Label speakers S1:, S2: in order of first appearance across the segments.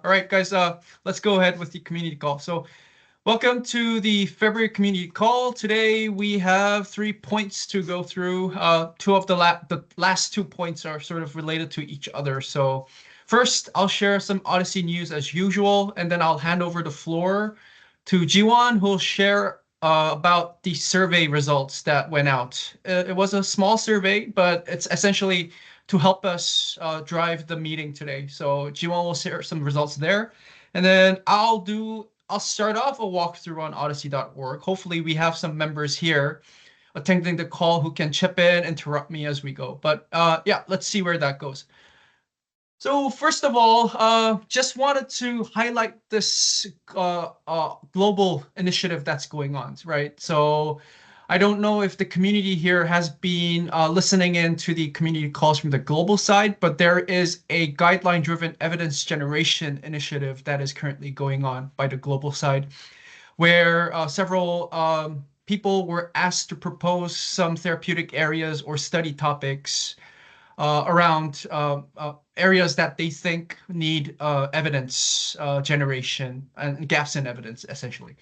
S1: All right, guys, let's go ahead with the community call. So welcome to the February community call. Today we have 3 points to go through. Two of the last 2 points are sort of related to each other. So first, I'll share some Odyssey news as usual, and then I'll hand over the floor to Jiwon, who'll share about the survey results that went out. It was a small survey, but it's essentially to help us drive the meeting today. So Jiwon will share some results there. And then I'll start off a walkthrough on OHDSI.org. Hopefully we have some members here attending the call who can chip in, interrupt me as we go. But yeah, let's see where that goes. So first of all, just wanted to highlight this global initiative that's going on, right? So I don't know if the community here has been listening in to the community calls from the global side, but there is a guideline-driven evidence generation initiative that is currently going on by the global side, where several people were asked to propose some therapeutic areas or study topics around areas that they think need evidence generation and gaps in evidence, essentially.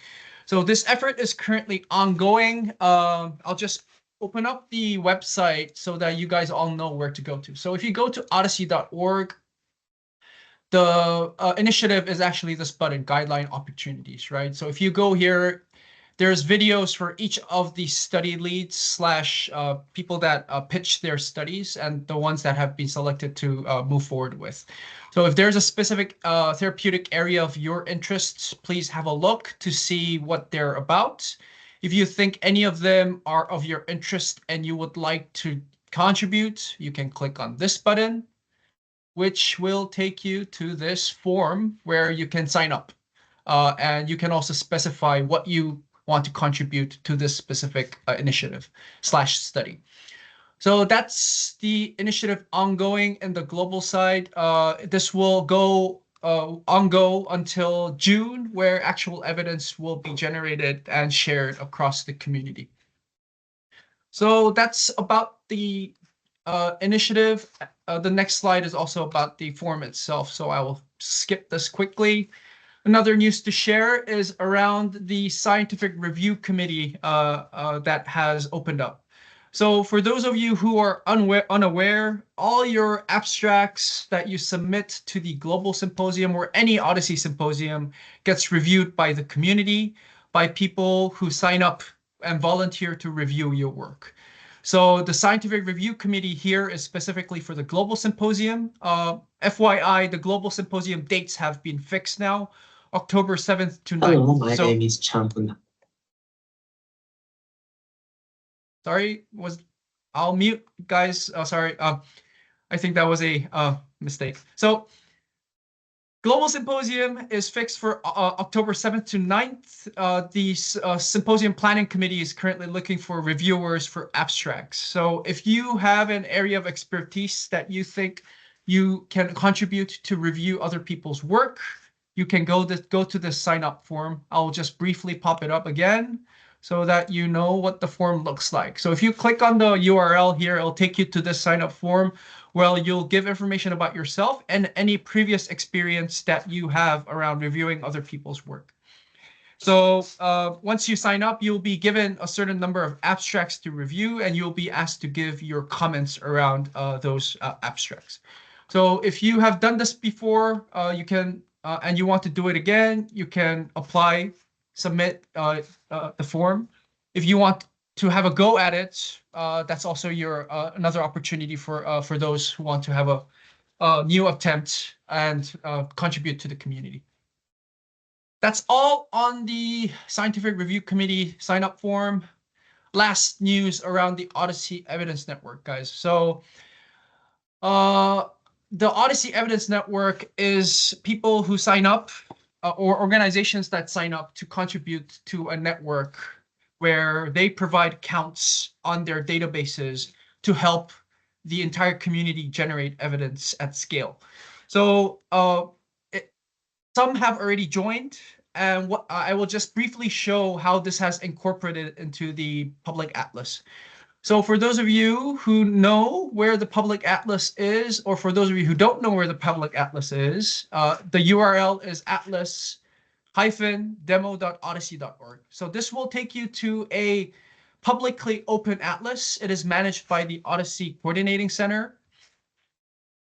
S1: So this effort is currently ongoing. I'll just open up the website so that you guys all know where to go to. So if you go to OHDSI.org, the initiative is actually this button, Guideline Opportunities, right? So if you go here, there's videos for each of the study leads slash people that pitch their studies and the ones that have been selected to move forward with. So if there's a specific therapeutic area of your interests, please have a look to see what they're about. If you think any of them are of your interest and you would like to contribute, you can click on this button, which will take you to this form where you can sign up. And you can also specify what you want to contribute to this specific initiative slash study. So that's the initiative ongoing in the global side. This will go until June, where actual evidence will be generated and shared across the community. So that's about the initiative. The next slide is also about the form itself, so I will skip this quickly. Another news to share is around the scientific review committee that has opened up. So for those of you who are unaware, all your abstracts that you submit to the global symposium or any Odyssey symposium gets reviewed by the community, by people who sign up and volunteer to review your work. So the scientific review committee here is specifically for the global symposium. FYI, the global symposium dates have been fixed now. October 7th to 9th.
S2: Hello, my name is Champun.
S1: Sorry, I'll mute, guys. Sorry, I think that was a mistake. So Global Symposium is fixed for October 7th to 9th. The Symposium Planning Committee is currently looking for reviewers for abstracts. So if you have an area of expertise that you think you can contribute to review other people's work, you can go to the sign up form. I'll just briefly pop it up again so that you know what the form looks like. So if you click on the URL here, it'll take you to this sign up form where you'll give information about yourself and any previous experience that you have around reviewing other people's work. So once you sign up, you'll be given a certain number of abstracts to review, and you'll be asked to give your comments around those abstracts. So if you have done this before, you can and you want to do it again, you can apply, submit the form. If you want to have a go at it, that's also your another opportunity for those who want to have a new attempt and contribute to the community. That's all on the Scientific Review Committee sign-up form. Last news around the OHDSI Evidence Network, guys. So the OHDSI Evidence Network is people who sign up or organizations that sign up to contribute to a network where they provide counts on their databases to help the entire community generate evidence at scale. So some have already joined, and I will just briefly show how this has incorporated into the public atlas. So for those of you who know where the public atlas is, or for those of you who don't know where the public atlas is, the URL is atlas-demo.ohdsi.org. So this will take you to a publicly open atlas. It is managed by the OHDSI Coordinating Center.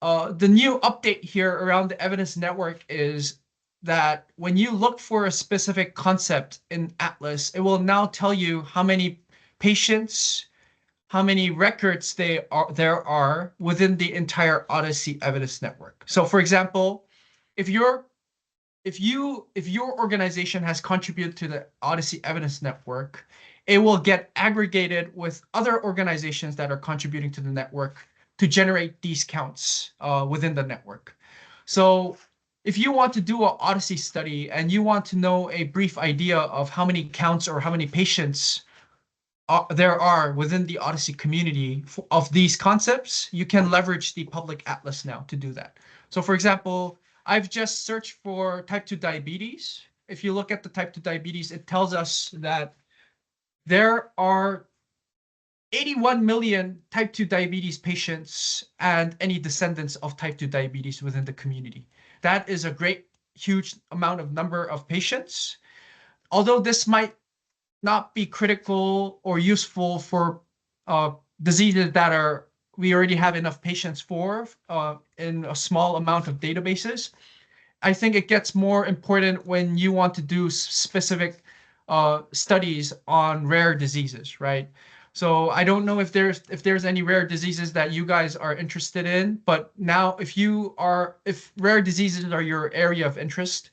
S1: The new update here around the evidence network is that when you look for a specific concept in Atlas, it will now tell you how many patients, how many records there are within the entire OHDSI evidence network. So for example, if your organization has contributed to the OHDSI evidence network, it will get aggregated with other organizations that are contributing to the network to generate these counts within the network. So if you want to do an OHDSI study and you want to know a brief idea of how many counts or how many patients there are within the OHDSI community of these concepts, you can leverage the public atlas now to do that. So for example, I've just searched for type 2 diabetes. If you look at the type 2 diabetes, it tells us that there are 81 million type 2 diabetes patients and any descendants of type 2 diabetes within the community. That is a great, huge number of patients. Although this might not be critical or useful for diseases that we already have enough patients for in a small amount of databases, I think it gets more important when you want to do specific studies on rare diseases, right? So I don't know if there's any rare diseases that you guys are interested in, but now if rare diseases are your area of interest,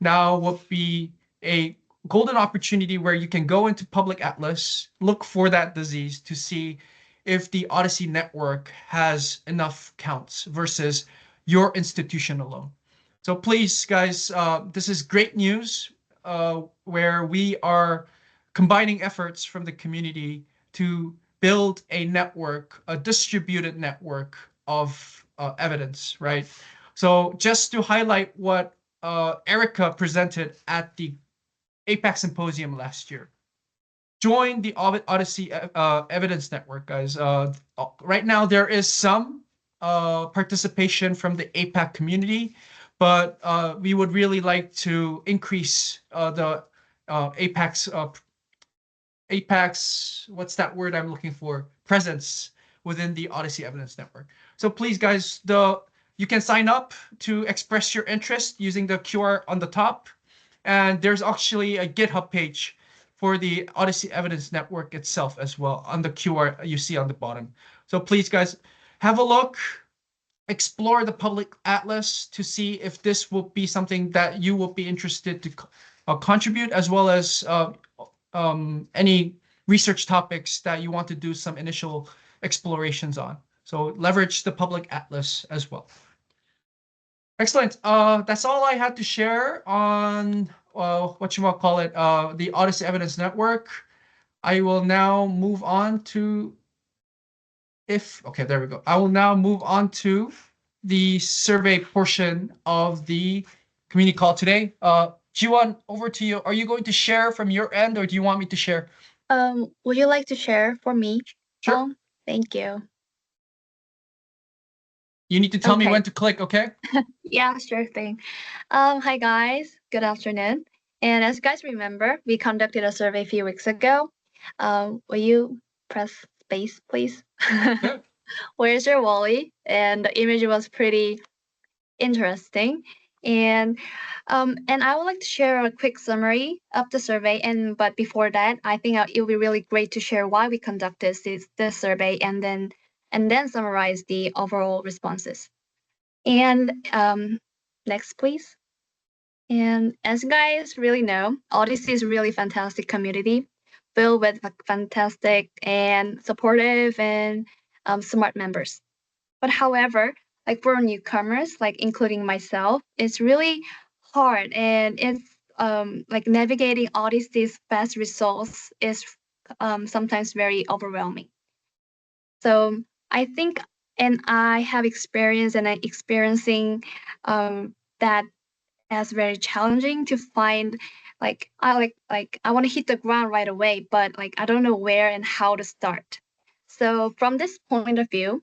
S1: now would be a golden opportunity where you can go into public atlas, look for that disease to see if the OHDSI network has enough counts versus your institution alone. So please, guys, this is great news where we are combining efforts from the community to build a network, a distributed network of evidence, right? So just to highlight what Erica presented at the APAC Symposium last year. Join the OHDSI Evidence Network, guys. Right now, there is some participation from the APAC community, but we would really like to increase the APAC's, what's that word I'm looking for? Presence within the OHDSI Evidence Network. So please, guys, you can sign up to express your interest using the QR on the top. And there's actually a GitHub page for the OHDSI Evidence Network itself as well on the QR you see on the bottom. So please, guys, have a look, explore the public atlas to see if this will be something that you will be interested to contribute, as well as any research topics that you want to do some initial explorations on. So leverage the public atlas as well. Excellent. That's all I had to share on the OHDSI Evidence Network. I will now move on to there we go. I will now move on to the survey portion of the community call today. Jiwon, over to you. Are you going to share from your end, or do you want me to share?
S3: Would you like to share for me?
S1: Sure.
S3: Thank you.
S1: You need to tell me when to click, okay?
S3: Yeah, sure thing. Hi guys, good afternoon. And as you guys remember, we conducted a survey a few weeks ago. Will you press space, please?
S1: Okay.
S3: Where's your Wally? And the image was pretty interesting. And I would like to share a quick summary of the survey. But before that, I think it would be really great to share why we conducted this survey and then summarize the overall responses. And next, please. And as you guys really know, OHDSI is a really fantastic community filled with fantastic and supportive and smart members. But however, like for newcomers, like including myself, it's really hard, and it's like navigating OHDSI's best results is sometimes very overwhelming. So I think, and I have experienced and I'm experiencing that as very challenging to find. Like I want to hit the ground right away, but like I don't know where and how to start. So from this point of view,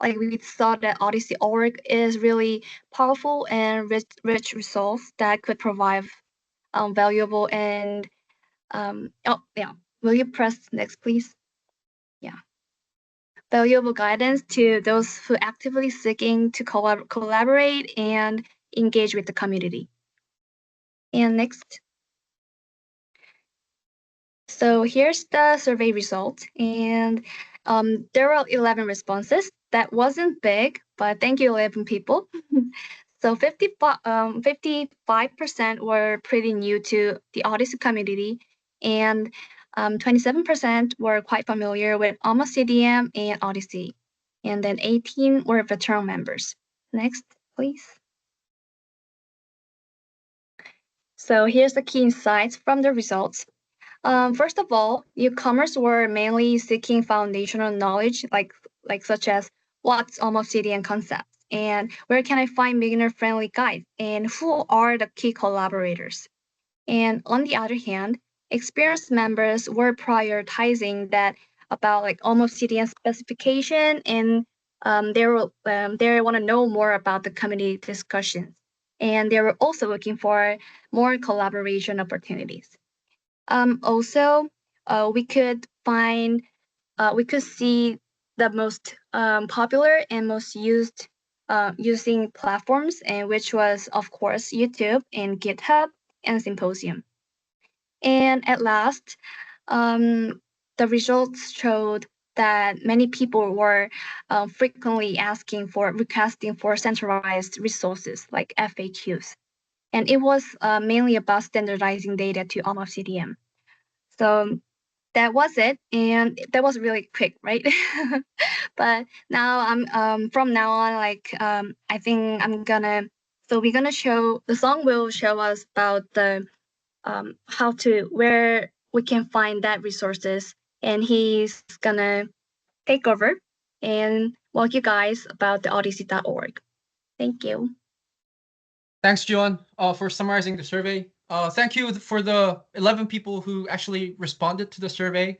S3: like we saw that OHDSI.org is really powerful and rich results that could provide valuable and oh yeah, will you press next, please? Yeah, valuable guidance to those who actively seeking to collaborate and engage with the community. And next. So here's the survey result, and there were 11 responses. That wasn't big, but thank you, 11 people. So 55% were pretty new to the OHDSI community, and 27% were quite familiar with Almost CDM and OHDSI, and then 18 were veteran members. Next, please. So here's the key insights from the results. First of all, newcomers were mainly seeking foundational knowledge, like such as what's almost CDN concepts and where can I find beginner-friendly guides and who are the key collaborators. And on the other hand, experienced members were prioritizing that about like almost CDN specification, and they want to know more about the community discussions, and they were also looking for more collaboration opportunities. Also, we could see the most popular and most used using platforms, and which was of course YouTube and GitHub and Symposium. And at last, the results showed that many people were frequently requesting for centralized resources like FAQs. And it was mainly about standardizing data to almost CDM. So that was it, and that was really quick, right? But now I'm from now on, like I think I'm gonna. So we're gonna show the song will show us about the where we can find that resources, and he's gonna take over and walk you guys about the OHDSI.org. Thank you.
S1: Thanks, Joan, for summarizing the survey. Thank you for the 11 people who actually responded to the survey.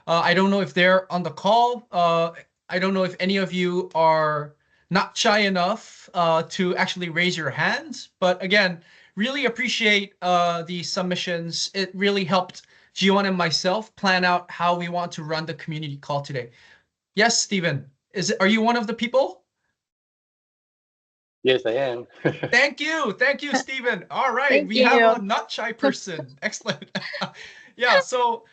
S1: I don't know if they're on the call. I don't know if any of you are not shy enough to actually raise your hands. But again, really appreciate the submissions. It really helped Jiwon and myself plan out how we want to run the community call today. Yes, Stephen, are you one of the people?
S4: Yes, I am.
S1: Thank you, Stephen. All right,
S3: Thank
S1: we
S3: you.
S1: have a not shy person. Excellent. Yeah, so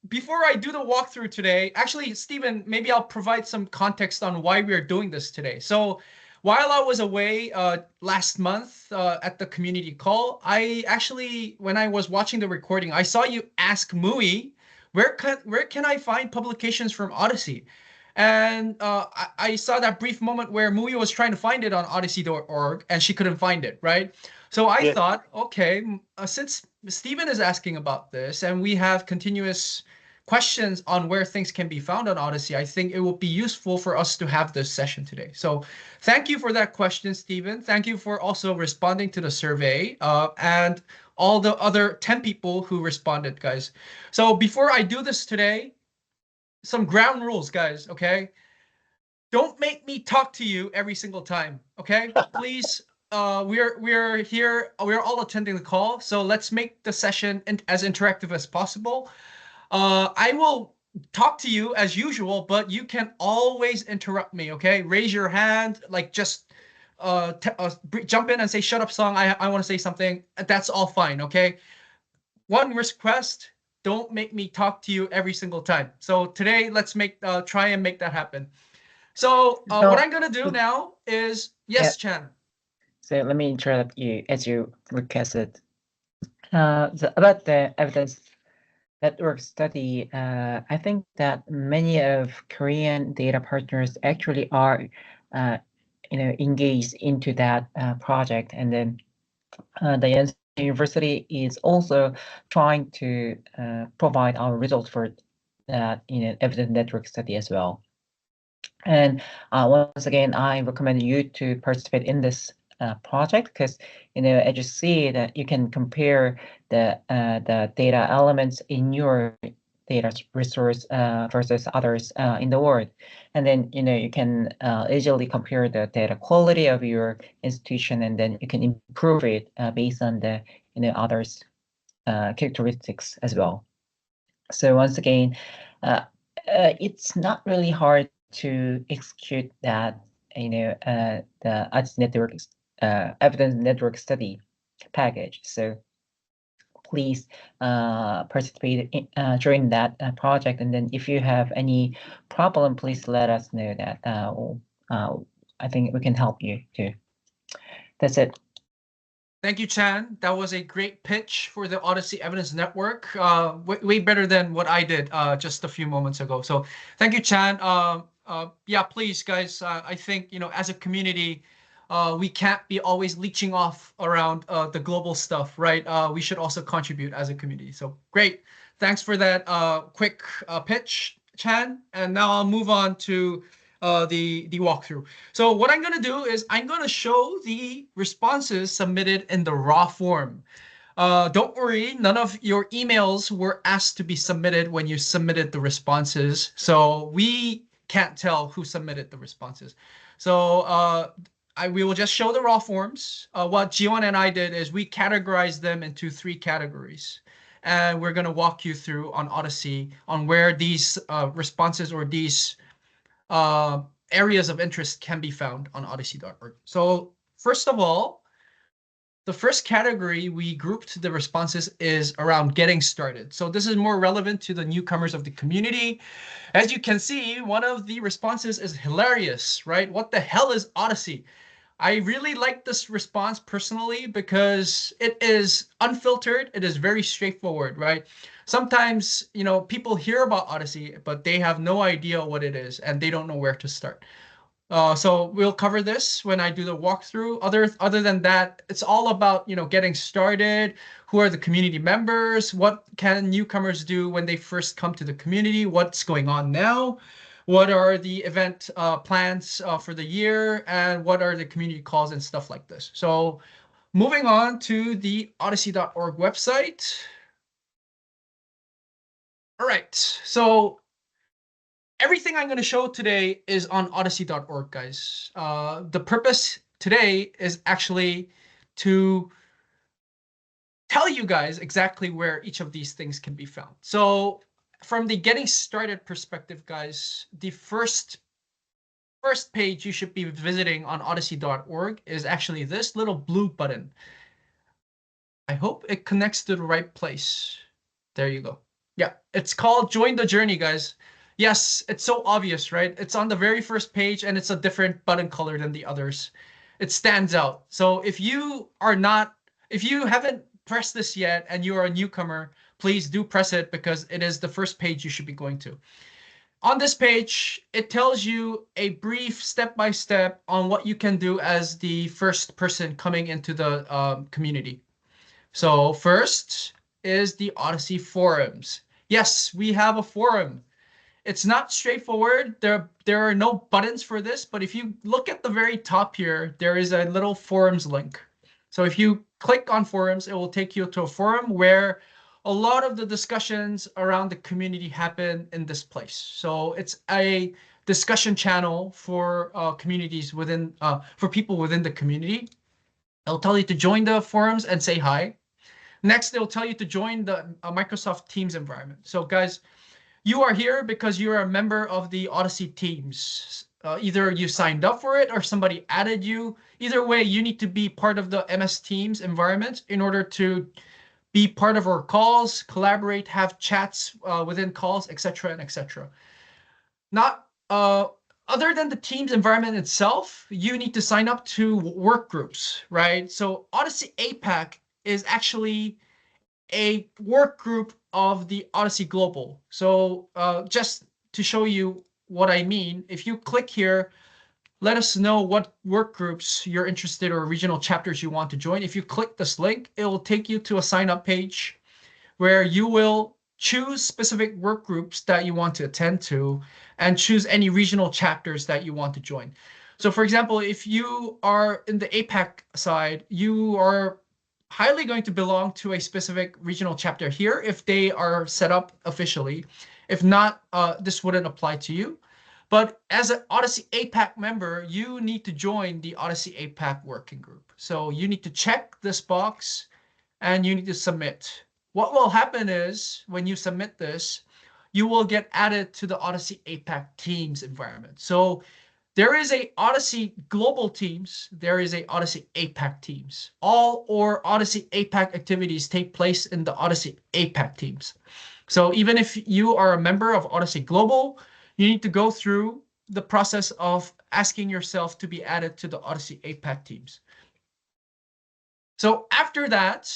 S1: before I do the walkthrough today, actually, Stephen, maybe I'll provide some context on why we are doing this today. So while I was away last month at the community call, I actually, when I was watching the recording, I saw you ask Mui, where can I find publications from OHDSI? And I saw that brief moment where Mui was trying to find it on OHDSI.org and she couldn't find it, right? So I thought, okay, since Stephen is asking about this and we have continuous questions on where things can be found on OHDSI, I think it will be useful for us to have this session today. So thank you for that question, Stephen. Thank you for also responding to the survey and all the other 10 people who responded, guys. So before I do this today, some ground rules, guys, okay? Don't make me talk to you every single time, okay? Please, we're here, we're all attending the call, so let's make the session as interactive as possible. I will talk to you as usual, but you can always interrupt me, okay? Raise your hand, like just jump in and say, shut up, Song, I want to say something. That's all fine, okay? One request, don't make me talk to you every single time. So today, let's try and make that happen. So what I'm gonna do now is, yes, Chan.
S5: So let me interrupt you as you requested. About the evidence network study, I think that many of Korean data partners actually are, engaged into that project, and then the university is also trying to provide our results for that evidence network study as well. And once again, I recommend you to participate in this project because as you see that you can compare the data elements in your data resource versus others in the world. And then, you can easily compare the data quality of your institution, and then you can improve it based on the, others characteristics as well. So once again, it's not really hard to execute that, the OHDSI network evidence network study package. So please participate in, join that project. And then if you have any problem, please let us know that. I think we can help you too. That's it.
S1: Thank you, Chan. That was a great pitch for the OHDSI Evidence Network. Way better than what I did just a few moments ago. So thank you, Chan. Yeah, please, guys. I think, as a community, we can't be always leeching off around the global stuff, right? We should also contribute as a community. So great. Thanks for that quick pitch, Chan. And now I'll move on to the walkthrough. So what I'm going to do is I'm going to show the responses submitted in the raw form. Don't worry, none of your emails were asked to be submitted when you submitted the responses. So we can't tell who submitted the responses. So we will just show the raw forms. What Jiwon and I did is we categorized them into 3 categories. And we're going to walk you through on OHDSI on where these responses or these areas of interest can be found on OHDSI.org. So first of all, the first category we grouped the responses is around getting started. So this is more relevant to the newcomers of the community. As you can see, one of the responses is hilarious, right? What the hell is OHDSI? I really like this response personally because it is unfiltered. It is very straightforward, right? Sometimes, people hear about OHDSI, but they have no idea what it is and they don't know where to start. So we'll cover this when I do the walkthrough. Other than that, it's all about, getting started. Who are the community members? What can newcomers do when they first come to the community? What's going on now? What are the event plans for the year, and what are the community calls and stuff like this. So moving on to the OHDSI.org website. All right, so everything I'm going to show today is on OHDSI.org, guys. The purpose today is actually to tell you guys exactly where each of these things can be found. So from the getting started perspective, guys, the first page you should be visiting on OHDSI.org is actually this little blue button. I hope it connects to the right place. There you go. Yeah, it's called Join the Journey, guys. Yes, it's so obvious, right? It's on the very first page and it's a different button color than the others. It stands out. So if you haven't pressed this yet and you are a newcomer, please do press it because it is the first page you should be going to. On this page, it tells you a brief step-by-step on what you can do as the first person coming into the community. So first is the OHDSI forums. Yes, we have a forum. It's not straightforward. There are no buttons for this, but if you look at the very top here, there is a little forums link. So if you click on forums, it will take you to a forum where a lot of the discussions around the community happen in this place. So it's a discussion channel for communities within, for people within the community. It'll tell you to join the forums and say hi. Next, it'll tell you to join the Microsoft Teams environment. So guys, you are here because you are a member of the OHDSI teams. Either you signed up for it or somebody added you. Either way, you need to be part of the MS Teams environment in order to be part of our calls, collaborate, have chats within calls, etc. and etc. Not other than the Teams environment itself, you need to sign up to work groups, right? So OHDSI APAC is actually a work group of the OHDSI Global. So just to show you what I mean, if you click here, let us know what work groups you're interested or regional chapters you want to join. If you click this link, it will take you to a sign up page where you will choose specific work groups that you want to attend to and choose any regional chapters that you want to join. So for example, if you are in the APAC side, you are highly going to belong to a specific regional chapter here if they are set up officially. If not, this wouldn't apply to you. But as an OHDSI APAC member, you need to join the OHDSI APAC working group. So you need to check this box and you need to submit. What will happen is when you submit this, you will get added to the OHDSI APAC teams environment. So there is a OHDSI global teams, there is a OHDSI APAC teams. All or OHDSI APAC activities take place in the OHDSI APAC teams. So even if you are a member of OHDSI Global, you need to go through the process of asking yourself to be added to the OHDSI APAC teams. So after that,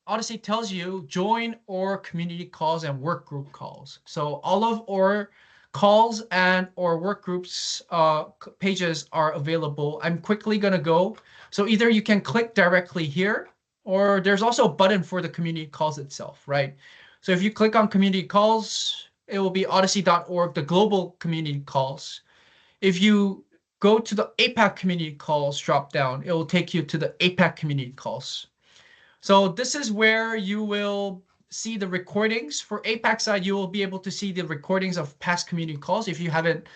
S1: OHDSI tells you join or community calls and work group calls. So all of our calls and or work groups pages are available. I'm quickly going to go. So either you can click directly here, or there's also a button for the community calls itself, right? So if you click on community calls, it will be ohdsi.org, the global community calls. If you go to the APAC community calls drop down, it will take you to the APAC community calls. So this is where you will see the recordings. For APAC side, you will be able to see the recordings of past community calls if you haven't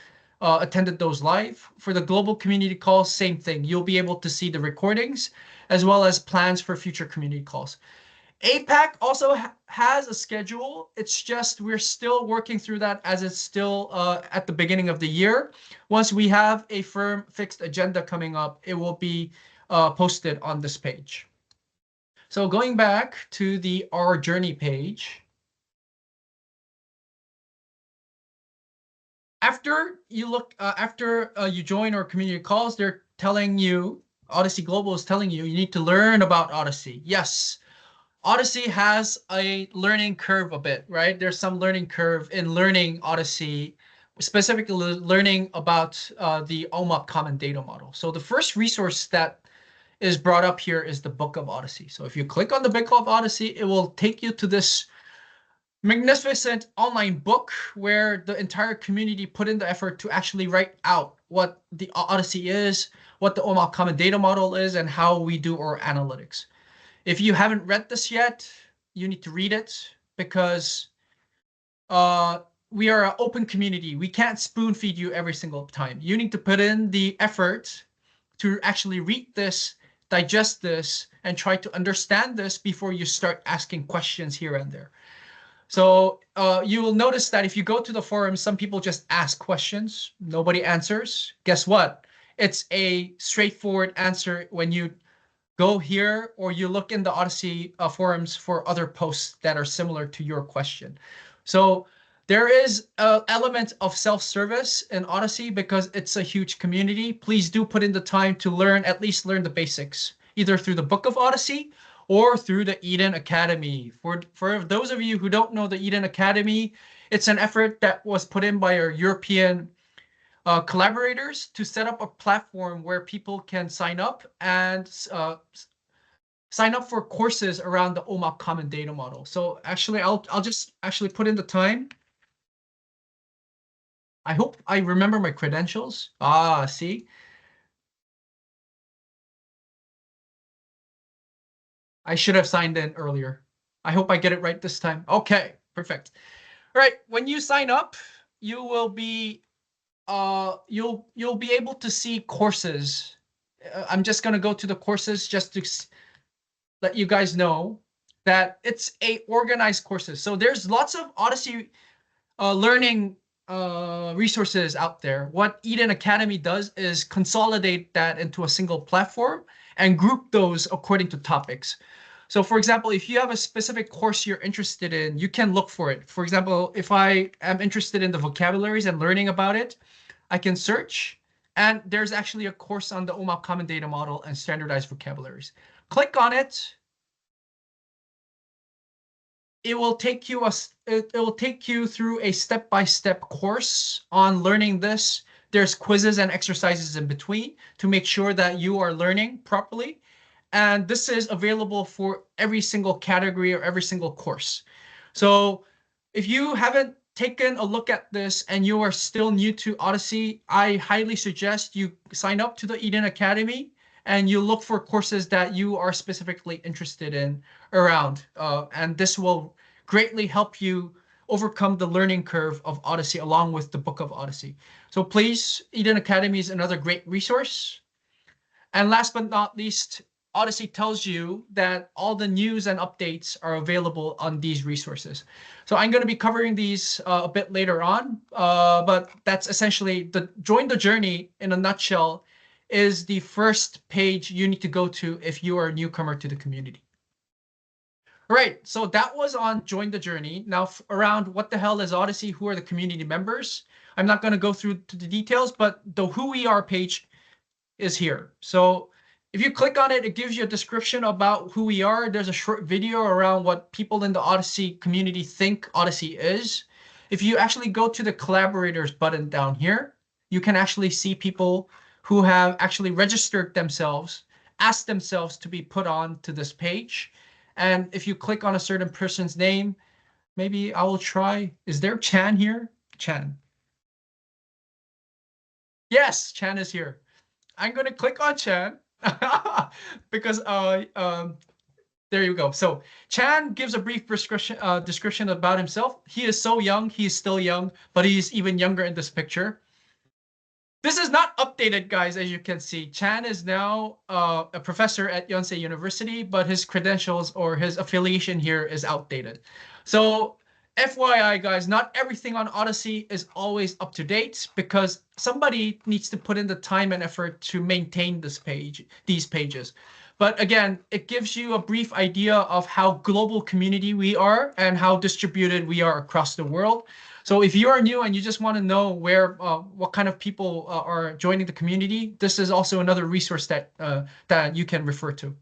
S1: attended those live. For the global community calls, same thing. You'll be able to see the recordings as well as plans for future community calls. APAC also has a schedule. It's just we're still working through that as it's still at the beginning of the year. Once we have a firm fixed agenda coming up, it will be posted on this page. So going back to the Our Journey page, after you you join our community calls, they're telling you, OHDSI Global is telling you, you need to learn about OHDSI. Yes, OHDSI has a learning curve a bit, right? There's some learning curve in learning OHDSI, specifically learning about the OMOP Common Data Model. So the first resource that is brought up here is the Book of OHDSI. So if you click on the Book of OHDSI, it will take you to this magnificent online book where the entire community put in the effort to actually write out what the OHDSI is, what the OMOP Common Data Model is, and how we do our analytics. If you haven't read this yet, you need to read it because we are an open community. We can't spoon feed you every single time. You need to put in the effort to actually read this, digest this, and try to understand this before you start asking questions here and there. So you will notice that if you go to the forum, some people just ask questions. Nobody answers. Guess what? It's a straightforward answer when you go here or you look in the OHDSI forums for other posts that are similar to your question. So there is an element of self-service in OHDSI because it's a huge community. Please do put in the time to learn, at least learn the basics, either through the Book of OHDSI or through the Eden Academy. For those of you who don't know the Eden Academy, it's an effort that was put in by our European collaborators to set up a platform where people can sign up and sign up for courses around the OMOP Common Data Model. So actually, I'll just actually put in the time. I hope I remember my credentials. See? I should have signed in earlier. I hope I get it right this time. Okay, perfect. All right, when you sign up, you will be you'll be able to see courses. I'm just going to go to the courses just to let you guys know that it's a organized courses. So there's lots of OHDSI learning resources out there. What Eden Academy does is consolidate that into a single platform and group those according to topics. So for example, if you have a specific course you're interested in, you can look for it. For example, if I am interested in the vocabularies and learning about it, I can search, and there's actually a course on the OMOP Common Data Model and standardized vocabularies. Click on it. It will take you through a step-by-step course on learning this. There's quizzes and exercises in between to make sure that you are learning properly. And this is available for every single category or every single course. So if you haven't taken a look at this and you are still new to OHDSI, I highly suggest you sign up to the Eden Academy and you look for courses that you are specifically interested in around. And this will greatly help you overcome the learning curve of Odyssey along with the Book of Odyssey. So please, Eden Academy is another great resource. And last but not least, Odyssey tells you that all the news and updates are available on these resources. So I'm going to be covering these a bit later on, but that's essentially the Join the Journey in a nutshell is the first page you need to go to if you are a newcomer to the community. All right, so that was on Join the Journey. Now around what the hell is Odyssey, who are the community members? I'm not going to go through to the details, but the Who We Are page is here. So if you click on it, it gives you a description about who we are. There's a short video around what people in the Odyssey community think Odyssey is. If you actually go to the collaborators button down here, you can actually see people who have actually registered themselves, asked themselves to be put on to this page. And if you click on a certain person's name, maybe I will try. Is there Chan here? Chan. Yes, Chan is here. I'm going to click on Chan because there you go. So Chan gives a brief description about himself. He is so young. He's still young, but he's even younger in this picture. This is not updated, guys, as you can see. Chan is now a professor at Yonsei University, but his credentials or his affiliation here is outdated. So FYI, guys, not everything on Odyssey is always up to date because somebody needs to put in the time and effort to maintain these pages. But again, it gives you a brief idea of how global community we are and how distributed we are across the world. So if you are new and you just want to know where, what kind of people are joining the community, this is also another resource that you can refer to.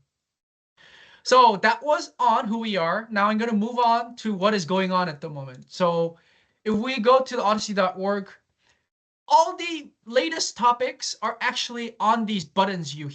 S1: So that was on who we are. Now I'm going to move on to what is going on at the moment. So if we go to the odyssey.org, all the latest topics are actually on these buttons you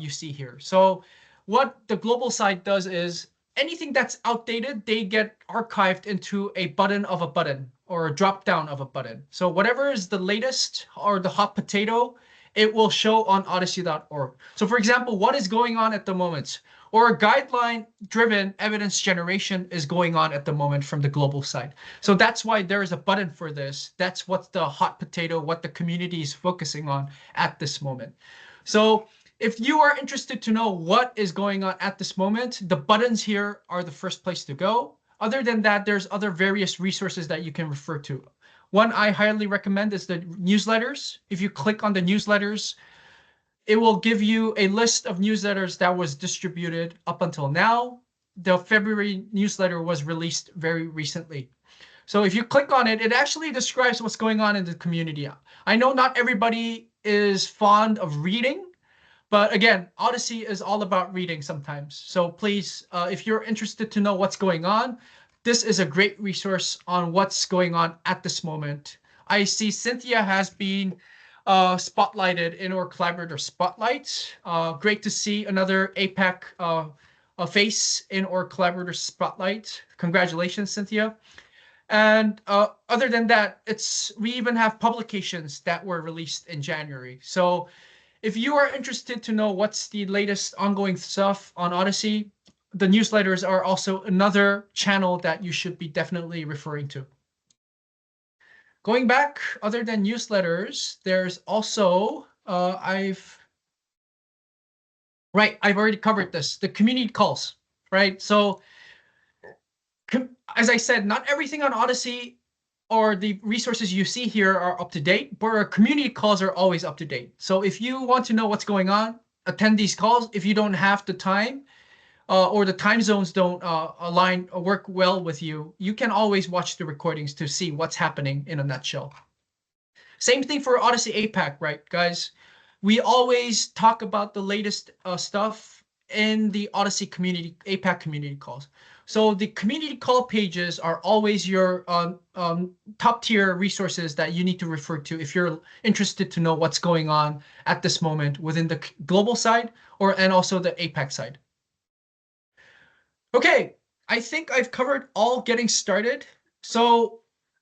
S1: see here. So what the global side does is anything that's outdated, they get archived into a button of a button or a drop down of a button. So whatever is the latest or the hot potato, it will show on odyssey.org. So for example, what is going on at the moment? Or guideline-driven evidence generation is going on at the moment from the global side. So that's why there is a button for this. That's what's the hot potato, what the community is focusing on at this moment. So if you are interested to know what is going on at this moment, the buttons here are the first place to go. Other than that, there's other various resources that you can refer to. One I highly recommend is the newsletters. If you click on the newsletters, it will give you a list of newsletters that was distributed up until now. The February newsletter was released very recently. So if you click on it, it actually describes what's going on in the community. I know not everybody is fond of reading, but again, Odyssey is all about reading sometimes. So please, if you're interested to know what's going on, this is a great resource on what's going on at this moment. I see Cynthia has been spotlighted in our collaborator spotlight. Great to see another APAC face in our collaborator spotlight. Congratulations, Cynthia. And other than that, we even have publications that were released in January. So if you are interested to know what's the latest ongoing stuff on Odyssey, the newsletters are also another channel that you should be definitely referring to. Going back, other than newsletters, there's also, I've already covered this, the community calls, right? So as I said, not everything on Odyssey or the resources you see here are up to date, but our community calls are always up to date. So if you want to know what's going on, attend these calls. If you don't have the time or the time zones don't work well with you, you can always watch the recordings to see what's happening in a nutshell. Same thing for Odyssey APAC, right, guys? We always talk about the latest stuff in the Odyssey community, APAC community calls. So the community call pages are always your top tier resources that you need to refer to if you're interested to know what's going on at this moment within the global side and also the APAC side. Okay, I think I've covered all getting started. So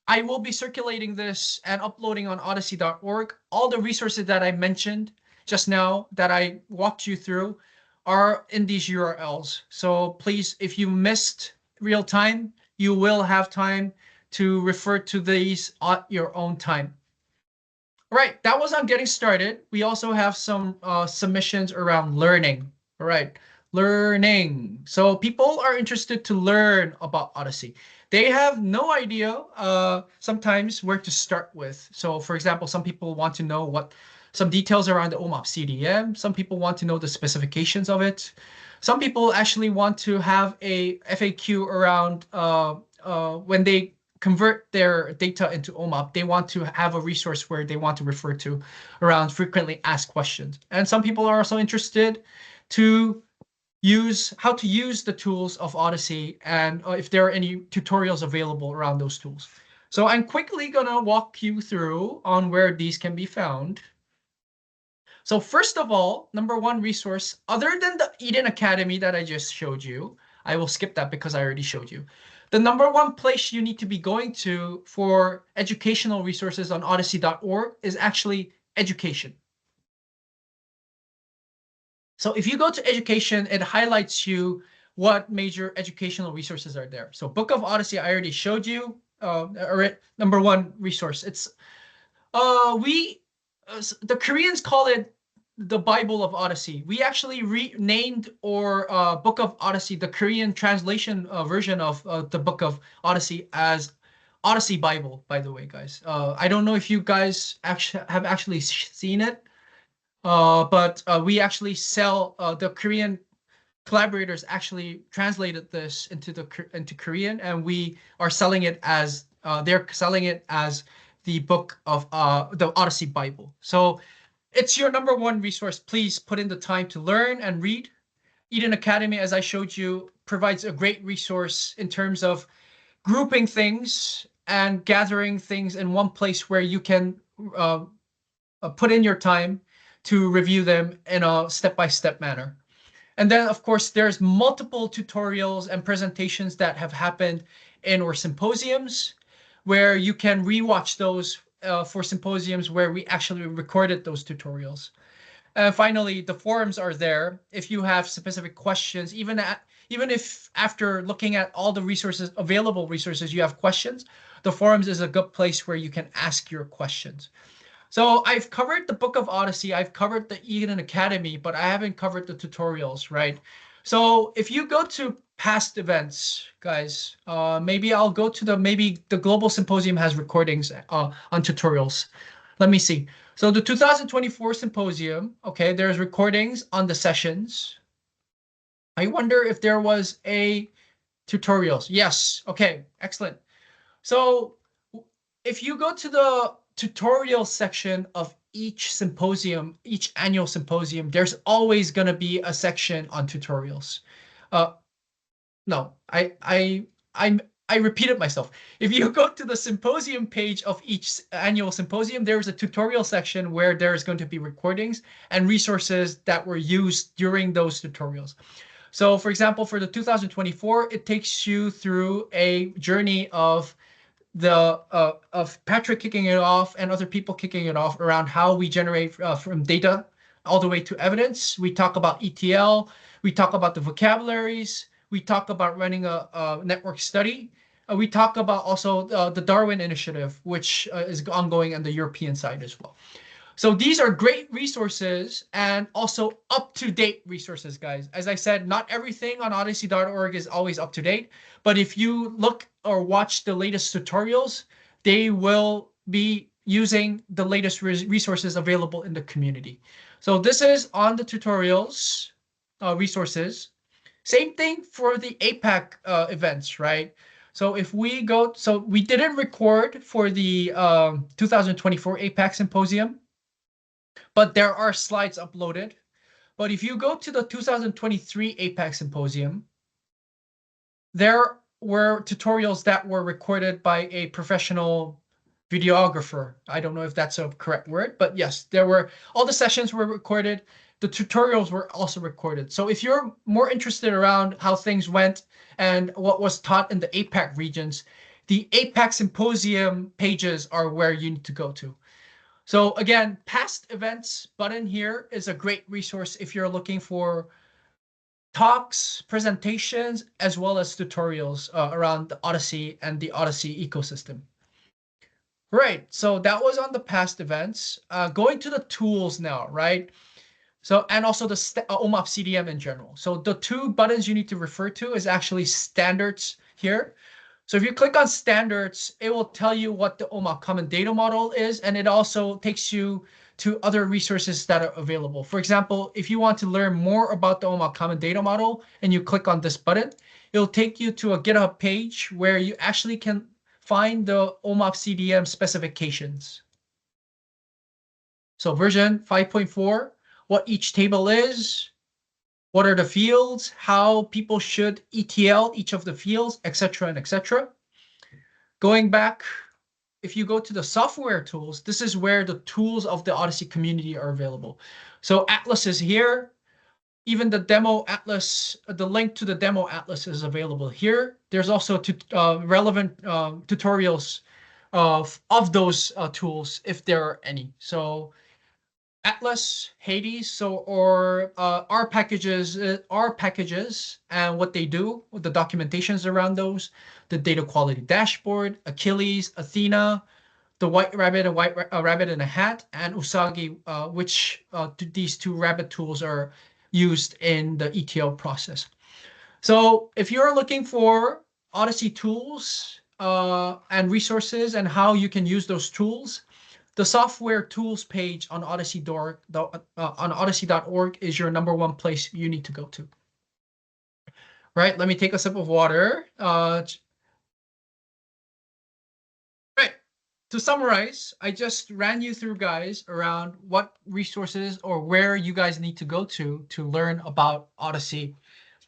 S1: I will be circulating this and uploading on odyssey.org all the resources that I mentioned just now that I walked you through are in these URLs. So please, if you missed real time, you will have time to refer to these at your own time. All right, that was on getting started. We also have some submissions around learning. All right, learning. So people are interested to learn about OHDSI. They have no idea sometimes where to start with. So for example, some people want to know what some details around the OMOP CDM. Some people want to know the specifications of it. Some people actually want to have a FAQ around when they convert their data into OMOP, they want to have a resource where they want to refer to around frequently asked questions. And some people are also interested to use how to use the tools of OHDSI and if there are any tutorials available around those tools. So I'm quickly going to walk you through on where these can be found. So first of all, number one resource, other than the Eden Academy that I just showed you, I will skip that because I already showed you. The number one place you need to be going to for educational resources on OHDSI.org is actually education. So if you go to education, it highlights you what major educational resources are there. So Book of OHDSI, I already showed you, number one resource. It's the Koreans call it the Bible of OHDSI. We actually renamed our Book of OHDSI, the Korean translation version of the Book of OHDSI, as OHDSI Bible, by the way, guys. I don't know if you guys have actually seen it, but we actually sell, the Korean collaborators actually translated this into Korean, and we are selling it as, they're selling it as the book of the OHDSI Bible. So it's your number one resource. Please put in the time to learn and read. Eden Academy, as I showed you, provides a great resource in terms of grouping things and gathering things in one place where you can put in your time to review them in a step-by-step manner. And then, of course, there's multiple tutorials and presentations that have happened in our symposiums where you can rewatch those for symposiums where we actually recorded those tutorials. And finally, the forums are there. If you have specific questions, even if after looking at all the resources, available resources, you have questions, the forums is a good place where you can ask your questions. So I've covered the Book of OHDSI, I've covered the Eden Academy, but I haven't covered the tutorials, right? So if you go to past events, guys, maybe I'll go to maybe the Global Symposium has recordings on tutorials. Let me see. So the 2024 Symposium, okay, there's recordings on the sessions. I wonder if there was a tutorials. Yes, okay, excellent. So if you go to the tutorial section of each symposium, each annual symposium, there's always going to be a section on tutorials. No, I repeated myself. If you go to the symposium page of each annual symposium, there's a tutorial section where there's going to be recordings and resources that were used during those tutorials. So for example, for the 2024, it takes you through a journey of Patrick kicking it off and other people kicking it off around how we generate from data all the way to evidence. We talk about ETL, we talk about the vocabularies, we talk about running a network study. We talk about also the Darwin Initiative, which is ongoing on the European side as well. So these are great resources and also up-to-date resources, guys. As I said, not everything on OHDSI.org is always up-to-date, but if you look or watch the latest tutorials, they will be using the latest resources available in the community. So this is on the tutorials resources. Same thing for the APAC events, right? So if we go, so we didn't record for the 2024 APAC Symposium, but there are slides uploaded. But if you go to the 2023 APAC Symposium, there were tutorials that were recorded by a professional videographer. I don't know if that's a correct word, but yes, there were, all the sessions were recorded. The tutorials were also recorded. So if you're more interested around how things went and what was taught in the APAC regions, the APAC Symposium pages are where you need to go to. So again, past events button here is a great resource if you're looking for talks, presentations, as well as tutorials around the Odyssey and the Odyssey ecosystem. Right, so that was on the past events. Going to the tools now, right? So, and also the OMOP CDM in general. So the two buttons you need to refer to is actually standards here. So if you click on standards, it will tell you what the OMOP common data model is, and it also takes you to other resources that are available. For example, if you want to learn more about the OMOP common data model and you click on this button, it'll take you to a GitHub page where you actually can find the OMOP CDM specifications. So version 5.4, what each table is, what are the fields, how people should ETL each of the fields, etc. and etc. Going back, if you go to the software tools, this is where the tools of the Odyssey community are available. So Atlas is here. Even the demo Atlas, the link to the demo Atlas is available here. There's also relevant tutorials of those tools if there are any. So Atlas, Hades, so or R packages and what they do, the documentations around those, the data quality dashboard, Achilles, Athena, the white rabbit, a rabbit in a hat, and Usagi, which these two rabbit tools are used in the ETL process. So if you're looking for Odyssey tools and resources and how you can use those tools, the software tools page on Odyssey.org is your #1 place you need to go to. Right, let me take a sip of water. Right, to summarize, I just ran you through, guys, around what resources or where you guys need to go to learn about Odyssey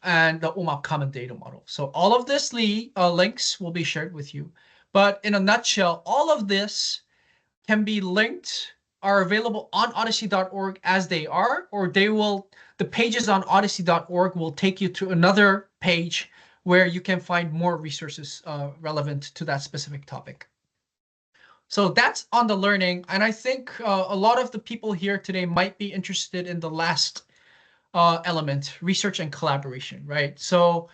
S1: and the OMOP common data model. So all of this links will be shared with you. But in a nutshell, all of this can be linked, are available on odyssey.org as they are, or the pages on odyssey.org will take you to another page where you can find more resources relevant to that specific topic. So that's on the learning. And I think a lot of the people here today might be interested in the last element, research and collaboration, right? So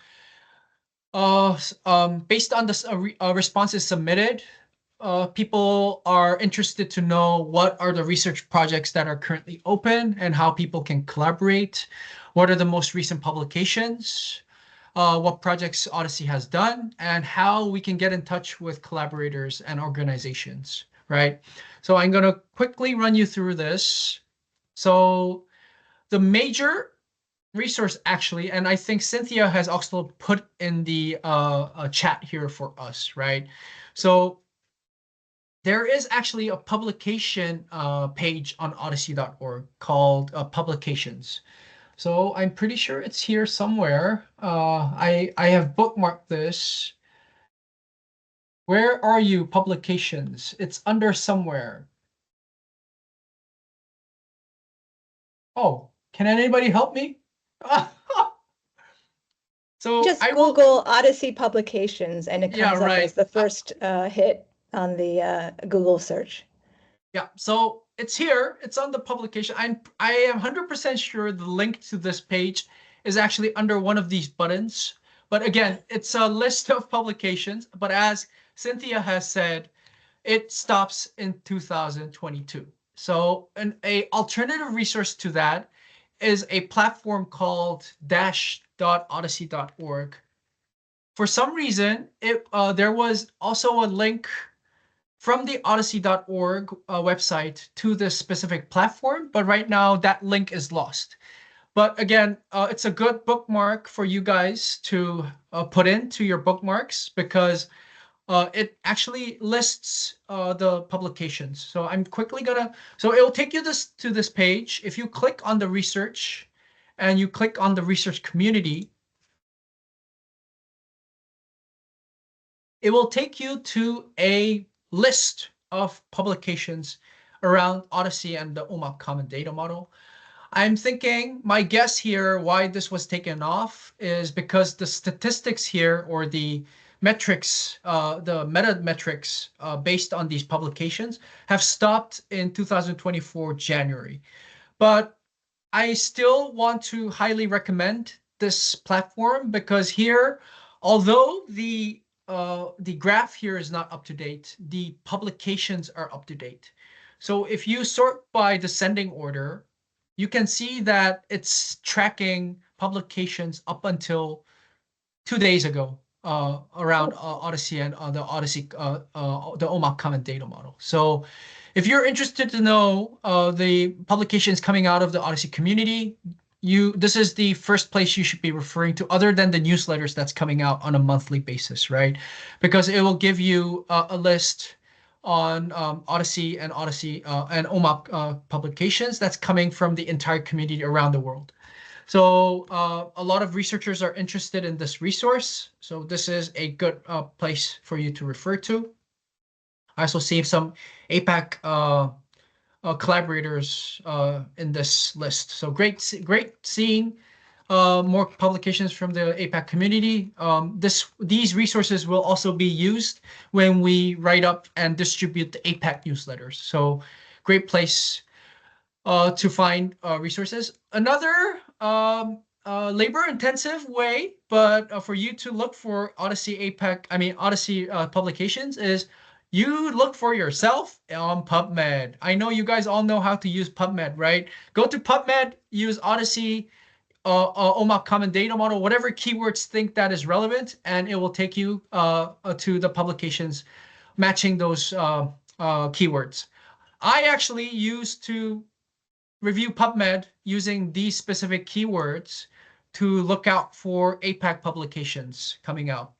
S1: based on the responses submitted, people are interested to know what are the research projects that are currently open and how people can collaborate. What are the most recent publications? What projects Odyssey has done, and how we can get in touch with collaborators and organizations, right? So I'm going to quickly run you through this. So the major resource actually, and I think Cynthia has also put in the chat here for us, right? So there is actually a publication page on odyssey.org called publications. So I'm pretty sure it's here somewhere. I have bookmarked this. Where are you, publications? It's under somewhere. Oh, can anybody help me? So
S4: just Google Odyssey publications and it comes up as the first hit on the Google search.
S1: Yeah, so it's here. It's on the publication. I am 100% sure the link to this page is actually under one of these buttons. But again, it's a list of publications. But as Cynthia has said, it stops in 2022. So an alternative resource to that is a platform called dash.odyssey.org. For some reason, there was also a link from the odyssey.org website to this specific platform, but right now that link is lost. But again, it's a good bookmark for you guys to put into your bookmarks because it actually lists the publications. So I'm quickly so it'll take you to this page. If you click on the research and you click on the research community, it will take you to a list of publications around Odyssey and the OMOP common data model. I'm thinking, my guess here, why this was taken off is because the statistics here, or the metrics, the meta metrics based on these publications have stopped in 2024 January. But I still want to highly recommend this platform because here, although the graph here is not up to date, the publications are up to date. So if you sort by descending order, you can see that it's tracking publications up until 2 days ago around OHDSI and the OHDSI, the OMAC Common Data Model. So if you're interested to know the publications coming out of the OHDSI community, this is the first place you should be referring to, other than the newsletters that's coming out on a monthly basis, right? Because it will give you a list on OHDSI and OHDSI and OMAC publications that's coming from the entire community around the world. So a lot of researchers are interested in this resource. So this is a good place for you to refer to. I also see some APAC collaborators in this list. So great seeing more publications from the APAC community. These resources will also be used when we write up and distribute the APAC newsletters. So great place to find resources. Another labor-intensive way, but for you to look for OHDSI APAC, OHDSI publications is you look for yourself on PubMed. I know you guys all know how to use PubMed, right? Go to PubMed, use OHDSI, OMAC Common Data Model, whatever keywords think that is relevant, and it will take you to the publications matching those keywords. I actually used to review PubMed using these specific keywords to look out for APAC publications coming out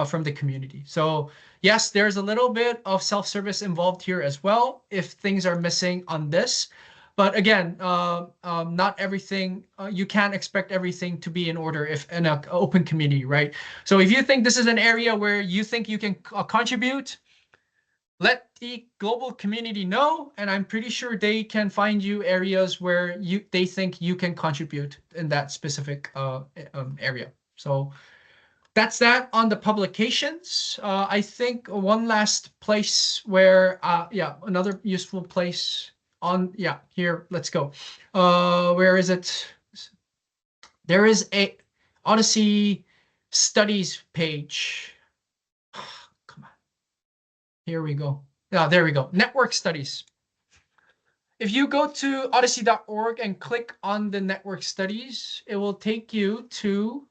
S1: from the community. So yes, there's a little bit of self-service involved here as well if things are missing on this. But again, not everything, you can't expect everything to be in order if in an open community, right? So if you think this is an area where you think you can contribute, let the global community know, and I'm pretty sure they can find you areas where they think you can contribute in that specific area. So that's that on the publications. I think one last place where, another useful place on, here, let's go. Where is it? There is a OHDSI studies page. Here we go. There we go. Network studies. If you go to OHDSI.org and click on the network studies, it will take you to,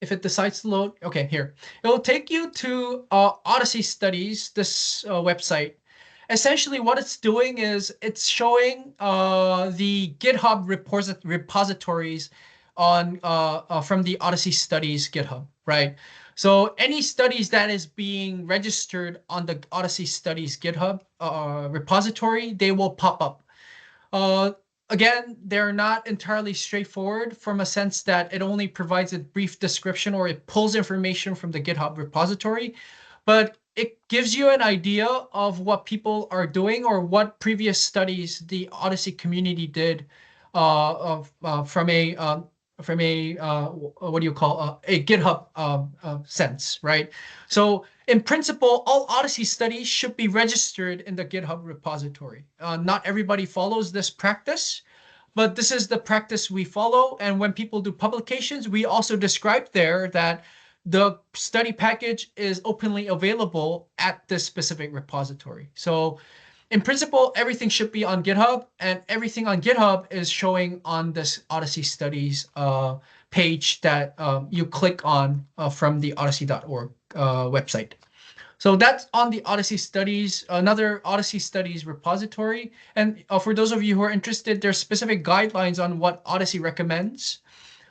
S1: if it decides to load, okay, here. It will take you to OHDSI studies, this website. Essentially what it's doing is it's showing the GitHub repositories on from the OHDSI studies GitHub, right? So any studies that is being registered on the OHDSI studies GitHub repository, they will pop up. Again, they're not entirely straightforward from a sense that it only provides a brief description or it pulls information from the GitHub repository, but it gives you an idea of what people are doing or what previous studies the OHDSI community did from a what do you call a GitHub sense, right? So in principle, all OHDSI studies should be registered in the GitHub repository. Not everybody follows this practice, but this is the practice we follow. And when people do publications, we also describe there that the study package is openly available at this specific repository. So in principle, everything should be on GitHub, and everything on GitHub is showing on this OHDSI studies page that you click on from the OHDSI.org website. So that's on the OHDSI studies, another OHDSI studies repository. And for those of you who are interested, there's specific guidelines on what OHDSI recommends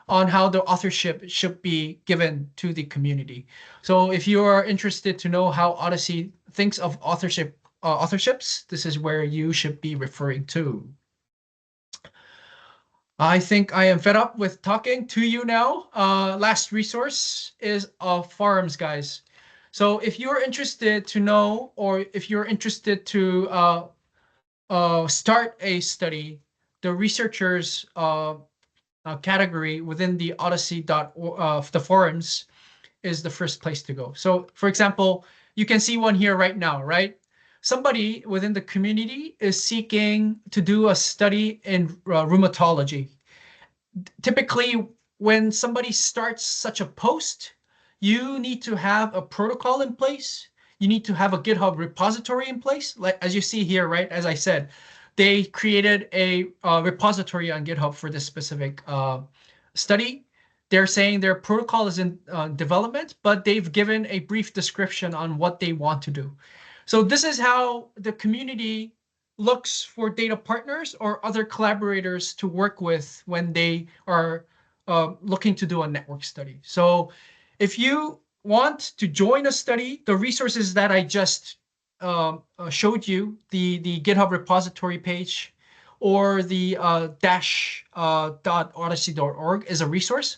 S1: on how the authorship should be given to the community. So if you are interested to know how OHDSI thinks of authorships, this is where you should be referring to. I think I am fed up with talking to you now. Last resource is forums, guys. So if you're interested to know, or if you're interested to start a study, the researchers category within the OHDSI the forums is the first place to go. So for example, you can see one here right now, right? Somebody within the community is seeking to do a study in rheumatology. Typically, when somebody starts such a post, you need to have a protocol in place. You need to have a GitHub repository in place. Like as you see here, right? As I said, they created a repository on GitHub for this specific study. They're saying their protocol is in development, but they've given a brief description on what they want to do. So this is how the community looks for data partners or other collaborators to work with when they are looking to do a network study. So if you want to join a study, the resources that I just showed you, the GitHub repository page or the --.ohdsi.org is a resource.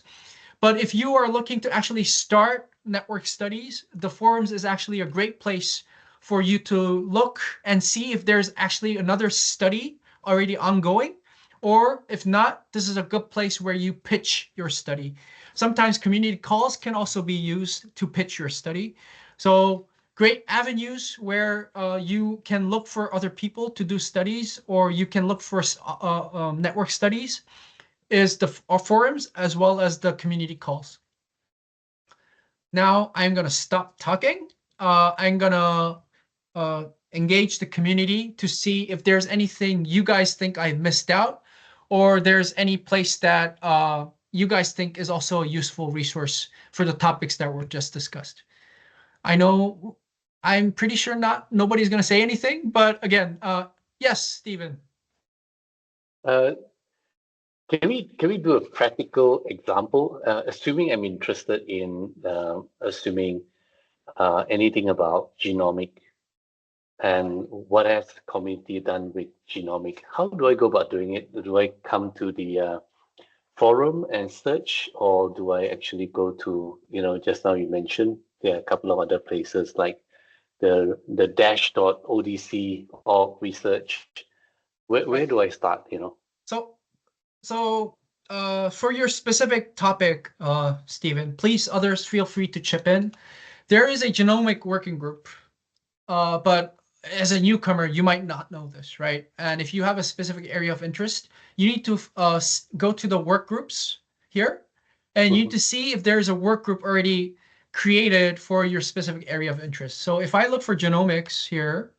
S1: But if you are looking to actually start network studies, the forums is actually a great place for you to look and see if there's actually another study already ongoing, or if not, this is a good place where you pitch your study. Sometimes community calls can also be used to pitch your study. So great avenues where you can look for other people to do studies, or you can look for network studies is the forums as well as the community calls. Now I'm going to stop talking. I'm going to engage the community to see if there's anything you guys think I missed out, or there's any place that you guys think is also a useful resource for the topics that were just discussed. I know I'm pretty sure nobody's going to say anything, but again, yes, Stephen.
S6: Can we do a practical example? Assuming I'm interested in assuming anything about genomic and what has the community done with genomic? How do I go about doing it? Do I come to the forum and search, or do I actually go to, just now you mentioned there are a couple of other places like the --.OHDSI org research. Where do I start?
S1: So for your specific topic, Stephen, please others feel free to chip in. There is a genomic working group, but as a newcomer, you might not know this, right? And if you have a specific area of interest, you need to go to the work groups here, and you need to see if there's a work group already created for your specific area of interest. So if I look for genomics here,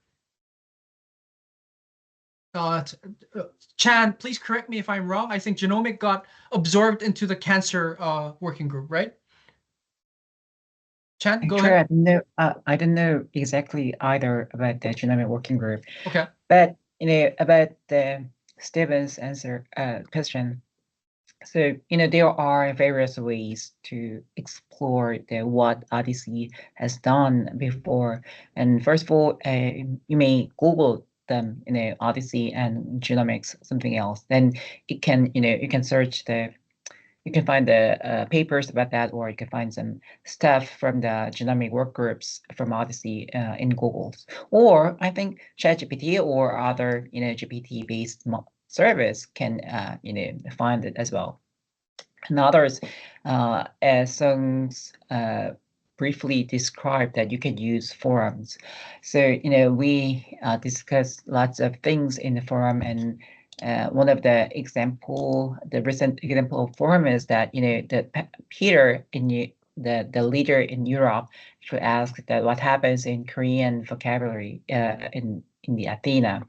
S1: Chan, please correct me if I'm wrong. I think genomic got absorbed into the cancer working group, right? Chan, go ahead.
S5: No, I don't know exactly either about the genomic working group.
S1: Okay.
S5: But about the Stephen's answer question. So there are various ways to explore what OHDSI has done before. And first of all, you may Google them, OHDSI and genomics, something else. Then it can, you can search you can find the papers about that, or you can find some stuff from the genomic work groups from OHDSI in Google. Or I think ChatGPT or other, GPT-based service can, find it as well. And others, as Sung's briefly described, that you can use forums. So, we discuss lots of things in the forum, and one of the recent example of forum is that, that Peter, the leader in Europe, should ask that what happens in Korean vocabulary in the Athena.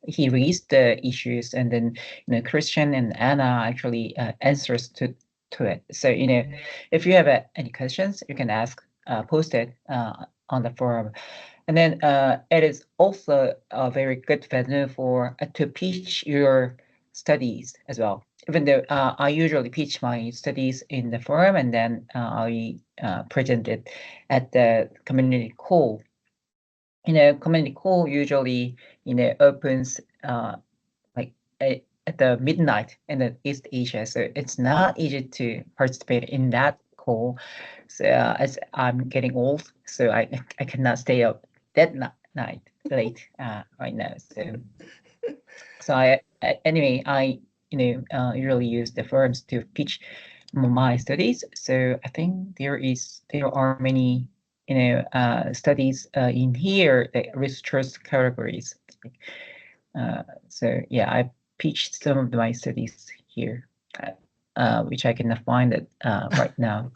S5: He raised the issues, and then Christian and Anna actually answers to it. So if you have any questions, you can post it on the forum. And then it is also a very good venue to pitch your studies as well. Even though I usually pitch my studies in the forum, and then I present it at the community call. Community call usually, opens like at the midnight in the East Asia. So it's not easy to participate in that call. So as I'm getting old, so I cannot stay up that night late right now. So I usually use the forums to pitch my studies. So I think there are many studies in here, the research categories. So yeah, I pitched some of my studies here, which I cannot find it right now.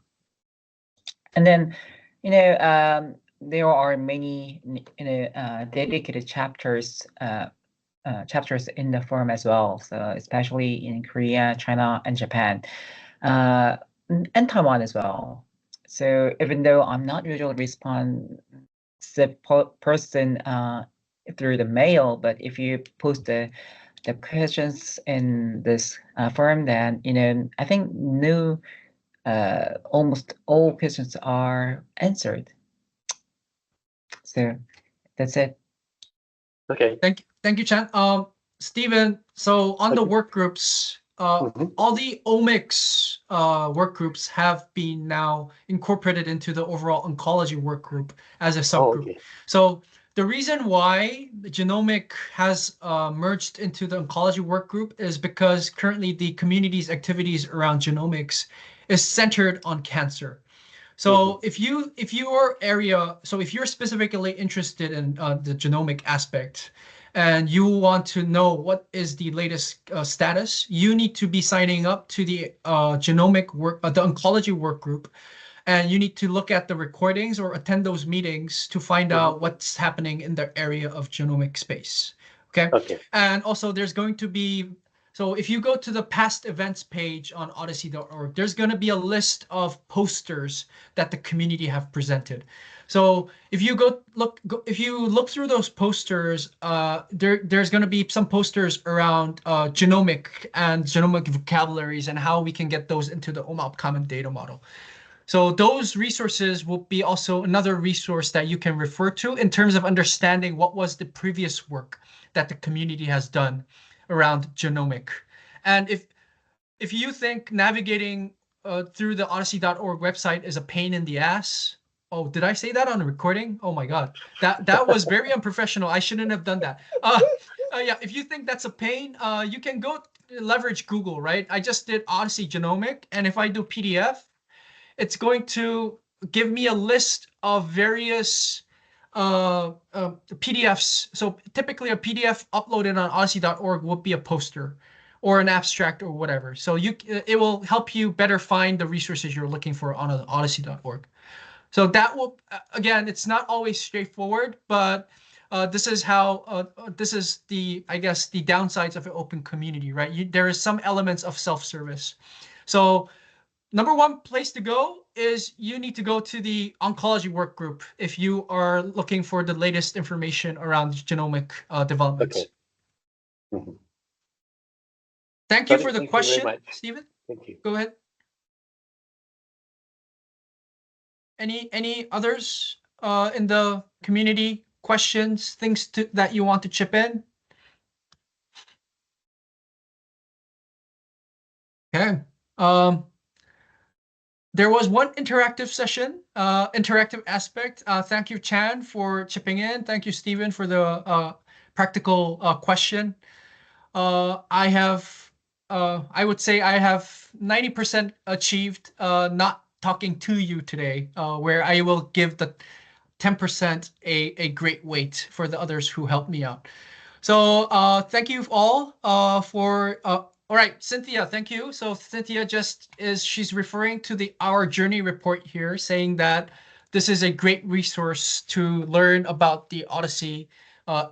S5: And then there are many dedicated chapters in the forum as well. So especially in Korea, China, and Japan, and Taiwan as well. So even though I'm not usually respond the person through the mail, but if you post the questions in this forum, then I think almost all questions are answered. So that's it.
S6: Okay.
S1: Thank you, Chan. Stephen, so on the work groups, all the omics work groups have been now incorporated into the overall oncology work group as a subgroup.
S6: Okay.
S1: So the reason why the genomic has merged into the oncology work group is because currently the community's activities around genomics is centered on cancer. So if you're specifically interested in the genomic aspect and you want to know what is the latest status, you need to be signing up to the genomic work, the oncology work group, and you need to look at the recordings or attend those meetings to find out what's happening in the area of genomic space. Okay. And also there's going to be, so if you go to the past events page on OHDSI.org, there's going to be a list of posters that the community have presented. So if you if you look through those posters, there's going to be some posters around genomic and genomic vocabularies and how we can get those into the OMAP common data model. So those resources will be also another resource that you can refer to in terms of understanding what was the previous work that the community has done around genomic. And if you think navigating through the OHDSI.org website is a pain in the ass, oh, did I say that on a recording? Oh my God, that was very unprofessional. I shouldn't have done that. Yeah, if you think that's a pain, you can go leverage Google, right? I just did OHDSI Genomic, and if I do PDF, it's going to give me a list of various PDFs. So typically a PDF uploaded on OHDSI.org would be a poster or an abstract or whatever. So it will help you better find the resources you're looking for on OHDSI.org. So that will, again, it's not always straightforward, but this is how, this is I guess, the downsides of an open community, right? There is some elements of self-service. So number one place to go is you need to go to the oncology work group if you are looking for the latest information around genomic developments.
S6: Okay.
S1: Thank you for the question, Stephen.
S6: Thank you.
S1: Go ahead. Any others in the community, questions, things that you want to chip in? Okay. There was one interactive session, interactive aspect. Thank you, Chan, for chipping in. Thank you, Stephen, for the practical question. I would say I have 90% achieved not talking to you today, where I will give the 10% a great weight for the others who helped me out. So thank you all for all right, Cynthia, thank you. So Cynthia she's referring to our journey report here, saying that this is a great resource to learn about the OHDSI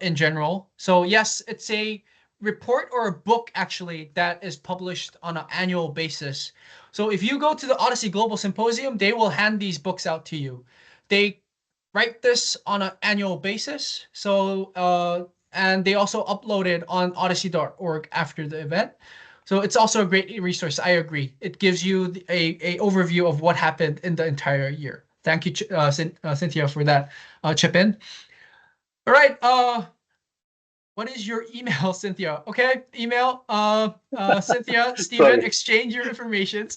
S1: in general. So yes, it's a report or a book actually that is published on an annual basis. So if you go to the OHDSI Global Symposium, they will hand these books out to you. They write this on an annual basis. So and they also upload it on OHDSI.org after the event. So it's also a great resource. I agree. It gives you a overview of what happened in the entire year. Thank you, Cynthia, for that chip in. All right. What is your email, Cynthia? Okay, email Cynthia, Stephen, exchange your information.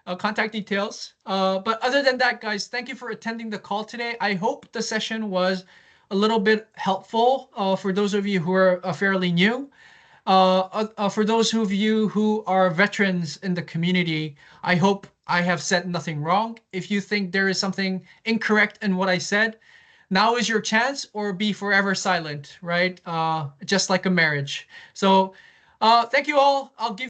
S1: Contact details. But other than that, guys, thank you for attending the call today. I hope the session was a little bit helpful for those of you who are fairly new. For those of you who are veterans in the community, I hope I have said nothing wrong. If you think there is something incorrect in what I said, now is your chance, or be forever silent, right? Just like a marriage. So thank you all. I'll give